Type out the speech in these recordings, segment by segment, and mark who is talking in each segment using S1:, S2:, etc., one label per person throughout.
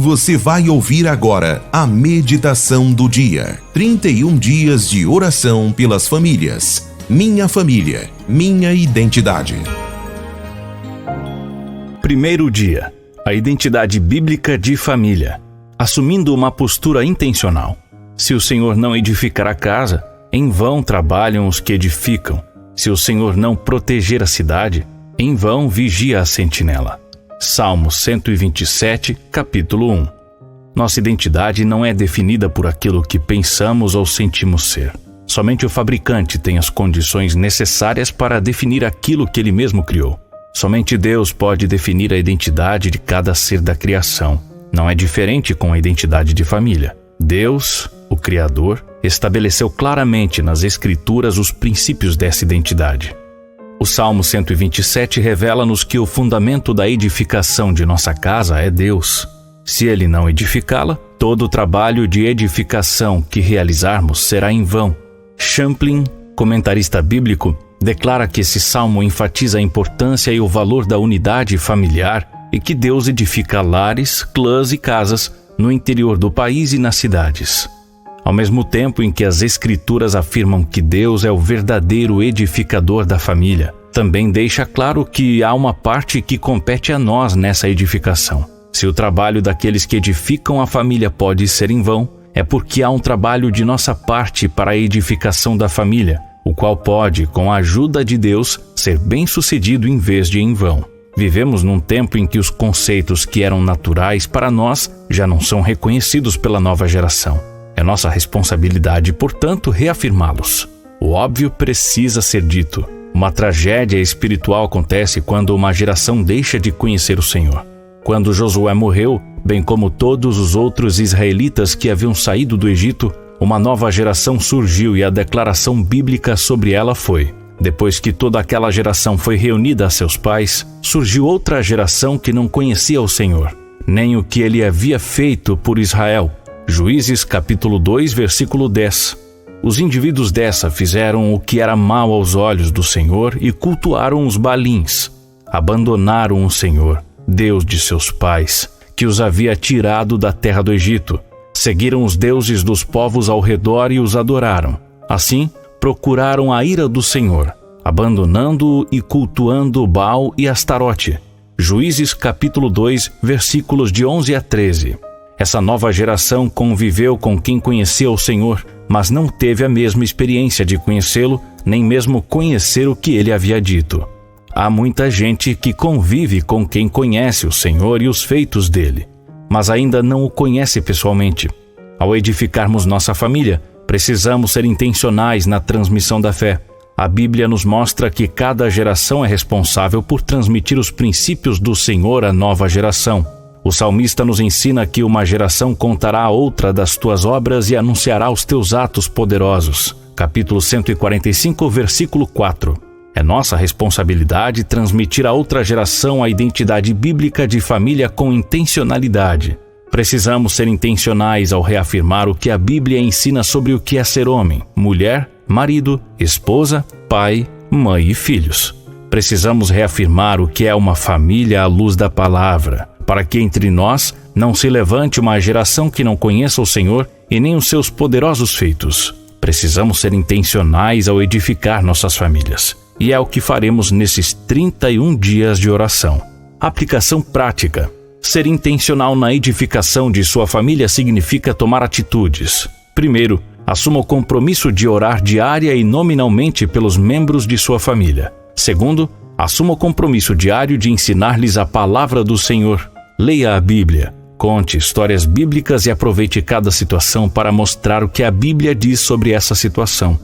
S1: Você vai ouvir agora a meditação do dia. 31 dias de oração pelas famílias. Minha família, minha identidade.
S2: Primeiro dia. A identidade bíblica de família. Assumindo uma postura intencional. Se o Senhor não edificar a casa, em vão trabalham os que edificam. Se o Senhor não proteger a cidade, em vão vigia a sentinela. Salmo 127, capítulo 1. Nossa identidade não é definida por aquilo que pensamos ou sentimos ser. Somente o fabricante tem as condições necessárias para definir aquilo que ele mesmo criou. Somente Deus pode definir a identidade de cada ser da criação. Não é diferente com a identidade de família. Deus, o Criador, estabeleceu claramente nas Escrituras os princípios dessa identidade. O Salmo 127 revela-nos que o fundamento da edificação de nossa casa é Deus. Se Ele não edificá-la, todo o trabalho de edificação que realizarmos será em vão. Champlin, comentarista bíblico, declara que esse salmo enfatiza a importância e o valor da unidade familiar e que Deus edifica lares, clãs e casas no interior do país e nas cidades. Ao mesmo tempo em que as Escrituras afirmam que Deus é o verdadeiro edificador da família, também deixa claro que há uma parte que compete a nós nessa edificação. Se o trabalho daqueles que edificam a família pode ser em vão, é porque há um trabalho de nossa parte para a edificação da família, o qual pode, com a ajuda de Deus, ser bem-sucedido em vez de em vão. Vivemos num tempo em que os conceitos que eram naturais para nós já não são reconhecidos pela nova geração. É nossa responsabilidade, portanto, reafirmá-los. O óbvio precisa ser dito. Uma tragédia espiritual acontece quando uma geração deixa de conhecer o Senhor. Quando Josué morreu, bem como todos os outros israelitas que haviam saído do Egito, uma nova geração surgiu e a declaração bíblica sobre ela foi: depois que toda aquela geração foi reunida a seus pais, surgiu outra geração que não conhecia o Senhor, nem o que ele havia feito por Israel. Juízes capítulo 2, versículo 10. Os indivíduos dessa fizeram o que era mal aos olhos do Senhor e cultuaram os Baalins. Abandonaram o Senhor, Deus de seus pais, que os havia tirado da terra do Egito. Seguiram os deuses dos povos ao redor e os adoraram. Assim, procuraram a ira do Senhor, abandonando-o e cultuando Baal e Astarote. Juízes capítulo 2, versículos de 11 a 13. Essa nova geração conviveu com quem conhecia o Senhor, mas não teve a mesma experiência de conhecê-lo, nem mesmo conhecer o que ele havia dito. Há muita gente que convive com quem conhece o Senhor e os feitos dele, mas ainda não o conhece pessoalmente. Ao edificarmos nossa família, precisamos ser intencionais na transmissão da fé. A Bíblia nos mostra que cada geração é responsável por transmitir os princípios do Senhor à nova geração. O salmista nos ensina que uma geração contará a outra das tuas obras e anunciará os teus atos poderosos. Capítulo 145, versículo 4. É nossa responsabilidade transmitir a outra geração a identidade bíblica de família com intencionalidade. Precisamos ser intencionais ao reafirmar o que a Bíblia ensina sobre o que é ser homem, mulher, marido, esposa, pai, mãe e filhos. Precisamos reafirmar o que é uma família à luz da palavra, para que entre nós não se levante uma geração que não conheça o Senhor e nem os seus poderosos feitos. Precisamos ser intencionais ao edificar nossas famílias. E é o que faremos nesses 31 dias de oração. Aplicação prática. Ser intencional na edificação de sua família significa tomar atitudes. Primeiro, assuma o compromisso de orar diária e nominalmente pelos membros de sua família. Segundo, assuma o compromisso diário de ensinar-lhes a palavra do Senhor. Leia a Bíblia, conte histórias bíblicas e aproveite cada situação para mostrar o que a Bíblia diz sobre essa situação.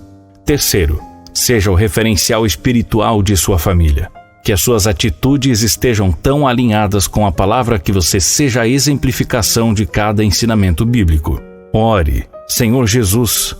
S2: Terceiro, seja o referencial espiritual de sua família. Que as suas atitudes estejam tão alinhadas com a palavra que você seja a exemplificação de cada ensinamento bíblico. Ore, Senhor Jesus.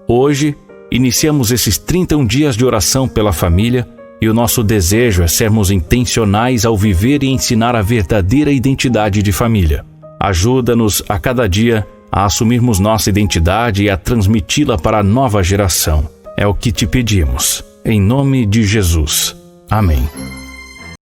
S2: Hoje, iniciamos esses 31 dias de oração pela família e o nosso desejo é sermos intencionais ao viver e ensinar a verdadeira identidade de família. Ajuda-nos a cada dia a assumirmos nossa identidade e a transmiti-la para a nova geração. É o que te pedimos. Em nome de Jesus. Amém.